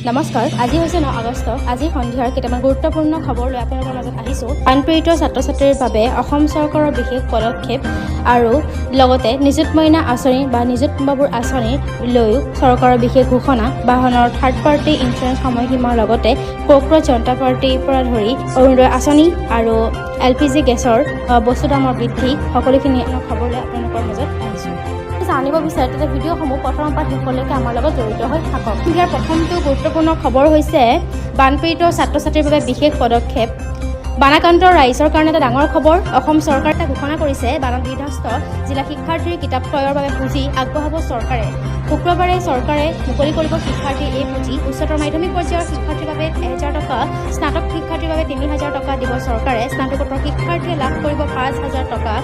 নমস্কাৰ, আজি হৈছে 9 আগষ্ট। আজি সন্ধিয়াৰ কেইটামান গুৰুত্বপূৰ্ণ খবৰ লৈ আপোনালোকৰ মাজত আহিছোঁ। বানপীড়িত ছাত্ৰ-ছাত্ৰীৰ বাবে অসম চৰকাৰৰ বিশেষ পদক্ষেপ আৰু লগতে নিযুত মইনা আঁচনি বা নিযুত বাবুৰ আঁচনি লৈও চৰকাৰৰ বিশেষ ঘোষণা, বাহনৰ থাৰ্ড পাৰ্টি ইঞ্চুৰেঞ্চ সময়সীমাৰ লগতে কক্ৰজ জনতা পাৰ্টিৰ পৰা ধৰি অৰুণোদয় আঁচনি আৰু LPG গেছৰ বস্তু দামৰ বৃদ্ধি সকলোখিনি খবৰ লৈ আপোনালোকৰ মাজত আহিছোঁ। জানিব বিচাৰে তেতিয়া ভিডিঅ'সমূহ প্ৰথমৰ পৰা শেষলৈকে আমাৰ লগত জড়িত হৈ থাকক। ইয়াৰ প্ৰথমটো গুৰুত্বপূৰ্ণ খবৰ হৈছে বানপীড়িত ছাত্ৰ-ছাত্ৰীৰ বাবে বিশেষ পদক্ষেপ। বানাক্ৰান্ত ৰাইজৰ কাৰণে এটা ডাঙৰ খবৰ। অসম চৰকাৰে এটা ঘোষণা কৰিছে, বানত বিধ্বস্ত জিলা শিক্ষাৰ্থীৰ কিতাপ ক্ৰয়ৰ বাবে পুঁজি আগবঢ়াব চৰকাৰে। শুক্ৰবাৰে চৰকাৰে মুকলি কৰিব শিক্ষাৰ্থীৰ এই পুঁজি। উচ্চতৰ মাধ্যমিক পৰ্যায়ৰ শিক্ষাৰ্থীৰ বাবে 1000 টকা, স্নাতক শিক্ষাৰ্থীৰ বাবে 3000 টকা দিব চৰকাৰে। স্নাতকোত্তৰ শিক্ষাৰ্থীয়ে লাভ কৰিব 5000 টকা।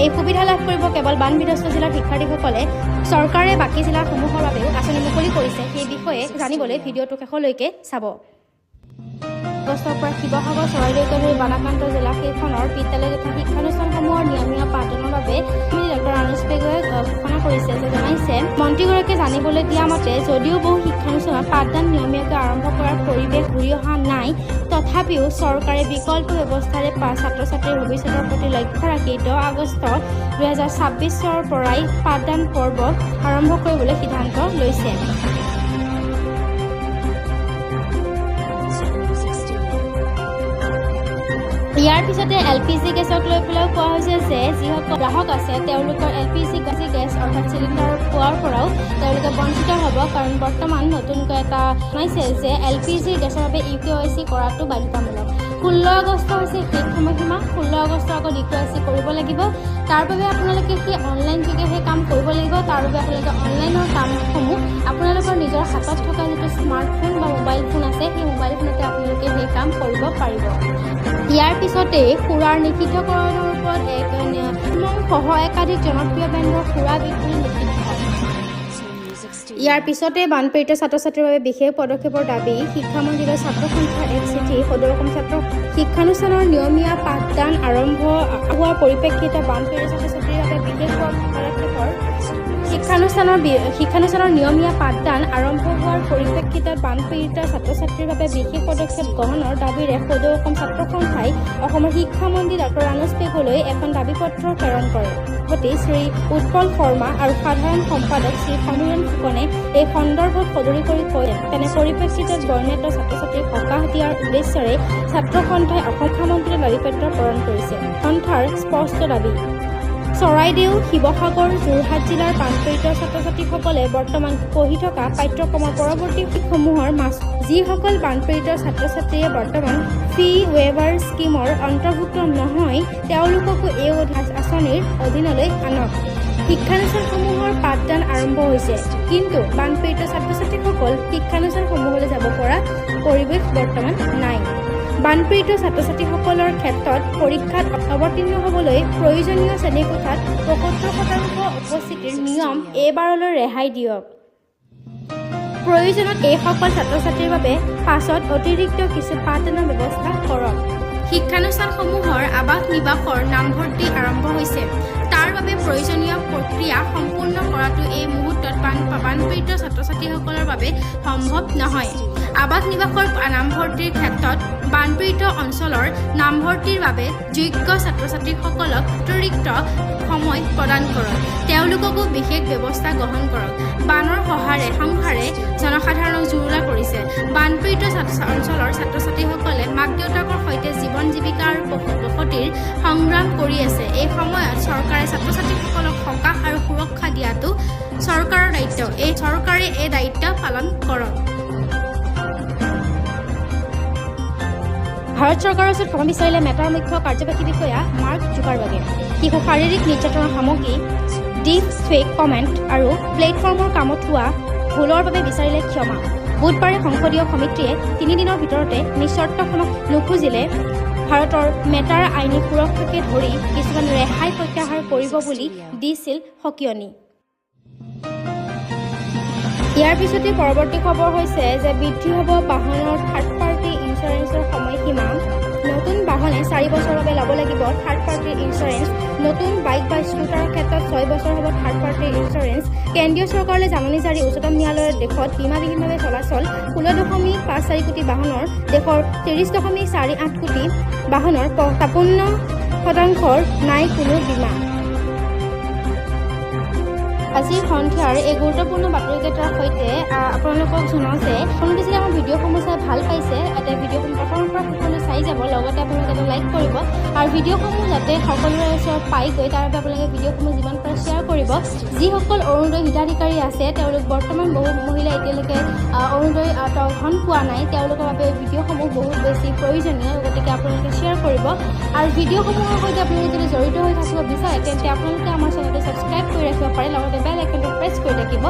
এই সুবিধা লাভ কৰিব কেৱল বান বিধ্বস্ত জিলাৰ শিক্ষাৰ্থীসকলে। চৰকাৰে বাকী জিলাসমূহৰ বাবেও আঁচনি মুকলি কৰিছে। সেই বিষয়ে জানিবলৈ ভিডিঅ'টো শেষলৈকে চাব। আগষ্টৰ পৰা শিৱসাগৰ, চৰাইদেউকে ধৰি বানাক্ৰান্ত জিলাকেইখনৰ বিদ্যালয় তথা শিক্ষানুষ্ঠানসমূহৰ নিয়মীয়া পাঠদানৰ বাবে ডক্টৰ আনুজ পেগুৱে ঘোষণা কৰিছে যে জনাইছে, মন্ত্ৰীগৰাকীয়ে জানিবলৈ দিয়া মতে যদিও বহু শিক্ষানুষ্ঠানত পাঠদান নিয়মীয়াকৈ আৰম্ভ কৰাৰ পৰিৱেশ ঘূৰি অহা নাই, তথাপিও চৰকাৰে বিকল্প ব্যৱস্থাৰে ছাত্ৰ-ছাত্ৰীৰ ভৱিষ্যতৰ প্ৰতি লক্ষ্য ৰাখি 10 আগষ্ট 2026 পৰাই পাঠদান পৰ্ব আৰম্ভ কৰিবলৈ সিদ্ধান্ত লৈছে। ইয়াৰ পিছতে LPG গেছক লৈ পেলাইও কোৱা হৈছে যে যিসকল গ্ৰাহক আছে তেওঁলোকৰ LPG গেছ অৰ্থাৎ চিলিণ্ডাৰ পোৱাৰ পৰাও তেওঁলোকে বঞ্চিত হ'ব। কাৰণ বৰ্তমান নতুনকৈ এটা জনাইছে যে LPG গেছৰ বাবে UKYC কৰাটো বাধ্যতামূলক। 16 আগষ্ট হৈছে শেষ সময়সীমা। 16 আগষ্টৰ আগত UKYC কৰিব লাগিব। তাৰ বাবে আপোনালোকে সেই অনলাইন যোগে সেই কাম কৰিব লাগিব। তাৰ বাবে আপোনালোকে অনলাইনৰ কামসমূহ আপোনালোকৰ নিজৰ হাতত থকা যিটো স্মাৰ্টফোন বা মোবাইল ফোন আছে সেই মোবাইল ফোনতে আপোনালোকে সেই কাম কৰিব পাৰিব। ইয়াৰ পিছতে সুৰাৰ নিষিদ্ধকৰণৰ ওপৰত সহ একাধিক জনপ্ৰিয় ব্ৰেণ্ডৰ সুৰা বিক্ৰী নিষিদ্ধ। ইয়াৰ পিছতে বানপীড়িত ছাত্ৰ-ছাত্ৰীৰ বাবে বিশেষ পদক্ষেপৰ দাবী। শিক্ষামন্ত্ৰীলৈ ছাত্ৰ সন্থাৰ এক চিঠি। সদৌ অসম ছাত্ৰ শিক্ষানুষ্ঠানৰ নিয়মীয়া পাঠদান আৰম্ভ হোৱাৰ পৰিপ্ৰেক্ষিতত বানপীড়িত ছাত্ৰ-ছাত্ৰীৰ বাবে বিশেষ পদক্ষেপৰ শিক্ষানুষ্ঠানৰ নিয়মীয়া পাঠদান আৰম্ভ হোৱাৰ পৰিপ্ৰেক্ষিতত বানপীড়িত ছাত্ৰ-ছাত্ৰীৰ বাবে বিশেষ পদক্ষেপ গ্ৰহণৰ দাবীৰে সদৌ অসম ছাত্ৰ সন্থাই অসমৰ শিক্ষামন্ত্ৰী ডক্টৰ আনুজ পেগুলৈ এখন দাবীপত্ৰ প্ৰেৰণ কৰে। শ্ৰী উৎপল শৰ্মা আৰু সাধাৰণ সম্পাদক শ্ৰী সমীৰণ ফুকনে এই সন্দৰ্ভত সদৰি কৰি কয়, তেনে পৰিপ্ৰেক্ষিতত বৰ্ণিত ছাত্ৰ-ছাত্ৰীক সকাহ দিয়াৰ উদ্দেশ্যৰে ছাত্ৰ সন্থাই অসম শিক্ষামন্ত্ৰীলৈ দাবীপত্ৰ প্ৰেৰণ কৰিছে। সন্থাৰ স্পষ্ট দাবী, চৰাইদেউ, শিৱসাগৰ, যোৰহাট জিলাৰ বানপীড়িত ছাত্ৰ-ছাত্ৰীসকলে বৰ্তমান পঢ়ি থকা পাঠ্যক্ৰমৰ পৰৱৰ্তী শিক্ষাসমূহৰ যিসকল বানপীড়িত ছাত্ৰ-ছাত্ৰীয়ে বৰ্তমান ফি ৱেইভাৰ স্কিমৰ অন্তৰ্ভুক্ত নহয়, তেওঁলোককো এই আঁচনিৰ অধীনলৈ আনক। শিক্ষানুষ্ঠানসমূহৰ পাঠদান আৰম্ভ হৈছে, কিন্তু বানপীড়িত ছাত্ৰ-ছাত্ৰীসকল শিক্ষানুষ্ঠানসমূহলৈ যাব পৰা পৰিৱেশ বৰ্তমান নাই। বানপীড়িত ছাত্ৰ-ছাত্ৰীসকলৰ ক্ষেত্ৰত পৰীক্ষাত অৱতীৰ্ণ হ'বলৈ প্ৰয়োজনীয় শ্ৰেণীকোঠাত 75% উপস্থিতিৰ নিয়ম এইবাৰলৈ ৰেহাই দিয়ক। প্ৰয়োজনত এইসকল ছাত্ৰ-ছাত্ৰীৰ বাবে পাছত অতিৰিক্ত কিছু পাঠদানৰ ব্যৱস্থা কৰক। শিক্ষানুষ্ঠানসমূহৰ আৱাস নিবাসৰ নামভৰ্তি আৰম্ভ হৈছে। তাৰ বাবে প্ৰয়োজনীয় প্ৰক্ৰিয়া সম্পূৰ্ণ কৰাটো এই মুহূৰ্তত বানপীড়িত ছাত্ৰ-ছাত্ৰীসকলৰ বাবে সম্ভৱ নহয়। আৱাস নিবাসৰ নামভৰ্তিৰ ক্ষেত্ৰত বানপীড়িত অঞ্চলৰ নামভৰ্তিৰ বাবে যোগ্য ছাত্ৰ-ছাত্ৰীসকলক অতিৰিক্ত সময় প্ৰদান কৰক। তেওঁলোককো বিশেষ ব্যৱস্থা গ্ৰহণ কৰক। বানৰ সংহাৰে জনসাধাৰণক জুৰুলা কৰিছে। বানপীড়িত অঞ্চলৰ ছাত্ৰ-ছাত্ৰীসকলে মাক দেউতাকৰ সৈতে জীৱন জীৱিকা আৰু বসতিৰ সংগ্ৰাম কৰি আছে। এই সময়ত চৰকাৰে ছাত্ৰ-ছাত্ৰীসকলক সকাহ আৰু সুৰক্ষা দিয়াটো চৰকাৰৰ দায়িত্ব। চৰকাৰে এই দায়িত্ব পালন কৰক। ভাৰত চৰকাৰৰ ওচৰত ক্ষমা বিচাৰিলে মেটাৰ মুখ্য কাৰ্যবাহী বিষয়া মাৰ্ক জুকাৰবাৰ্গে। শিশু শাৰীৰিক নিৰ্যাতনৰ সামগ্ৰী, ডিপ ফেক কমেণ্ট আৰু প্লেটফৰ্মৰ কামত হোৱা ভুলৰ বাবে বিচাৰিলে ক্ষমা। বুধবাৰে সংসদীয় সমিতিয়ে 3 দিনৰ ভিতৰতে নিঃচৰ্ত ক্ষমা নুখুজিলে ভাৰতৰ মেটাৰ আইনী সুৰক্ষাকে ধৰি কিছুমান ৰেহাই প্ৰত্যাহাৰ কৰিব বুলি দিছিল সকিয়নি। ইয়াৰ পিছতে পৰৱৰ্তী খবৰ হৈছে যে বৃদ্ধি হ'ব বাহনৰ থাৰ্ড পাৰ্টি ইঞ্চুৰেঞ্চৰ সময়সীমা। নতুন বাহনে 4 বছৰৰ বাবে ল'ব লাগিব থাৰ্ড পাৰ্টিৰ ইঞ্চুৰেঞ্চ। নতুন বাইক বা স্কুটাৰৰ ক্ষেত্ৰত 6 বছৰ হ'ব থাৰ্ড পাৰ্টিৰ ইঞ্চুৰেঞ্চ। কেন্দ্ৰীয় চৰকাৰলৈ জাননী জাৰি উচ্চতম ন্যায়ালয়ৰ দেশত বীমাবিহীনভাৱে চলাচল 16.54 কোটি বাহনৰ দেশৰ 30.48 কোটি বাহনৰ 53% নাই কোনো বীমা। আজিৰ সন্ধিয়াৰ এই গুৰুত্বপূৰ্ণ বাতৰিকেইটাৰ সৈতে আপোনালোকক জনাওঁ যে আপোনালোকে যদি আমাৰ ভিডিঅ'সমূহ চাই ভাল পাইছে এতিয়া ভিডিঅ'সমূহ প্ৰথমৰ পৰা শেষলৈ চাই যাব, লগতে আপোনালোকে এটা লাইক কৰিব আৰু ভিডিঅ'সমূহ যাতে সকলোৰে ওচৰত পাইগৈ তাৰ বাবে আপোনালোকে ভিডিঅ'সমূহ যিমান পাৰে শ্বেয়াৰ কৰিব। যিসকল অৰুণোদয় হিতাধিকাৰী আছে তেওঁলোক বৰ্তমান বহু মহিলা এতিয়ালৈকে অৰুণোদয় ধন পোৱা নাই, তেওঁলোকৰ বাবে ভিডিঅ'সমূহ বহুত বেছি প্ৰয়োজনীয়, গতিকে আপোনালোকে শ্বেয়াৰ কৰিব আৰু ভিডিঅ'সমূহৰ সৈতে আপোনালোকে যদি জড়িত হৈ থাকিব বিচাৰে তেন্তে আপোনালোকে আমাৰ চেনেলটো ছাবস্ক্ৰাইব কৰি ৰাখিব পাৰে, লগতে বেল আইকনটো প্ৰেছ কৰি ৰাখিব।